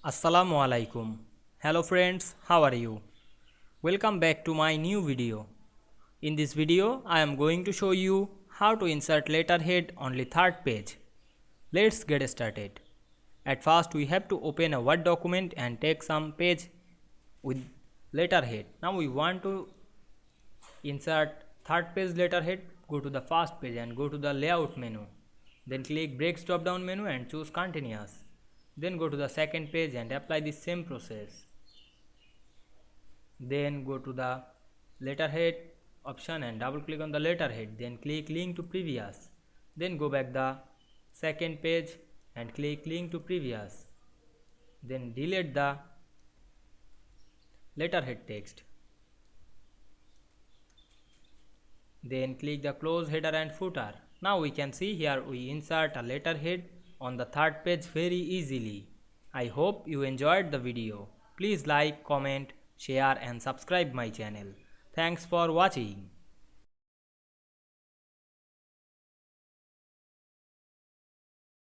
Assalamu Walaikum. Hello friends, how are you? Welcome back to my new video. In this video, I am going to show you how to insert letterhead on the third page. Let's get started. At first, we have to open a Word document and take some page with letterhead. Now we want to insert third page letterhead. Go to the first page and go to the layout menu. Then click breaks drop down menu and choose continuous. Then go to the second page and apply the same process. Then go to the letterhead option and double click on the letterhead. Then click link to previous. Then go back the second page and click link to previous. Then delete the letterhead text. Then click the close header and footer. Now we can see here we insert a letterhead on the third page very easily. I hope you enjoyed the video. Please like, comment, share and subscribe my channel. Thanks for watching.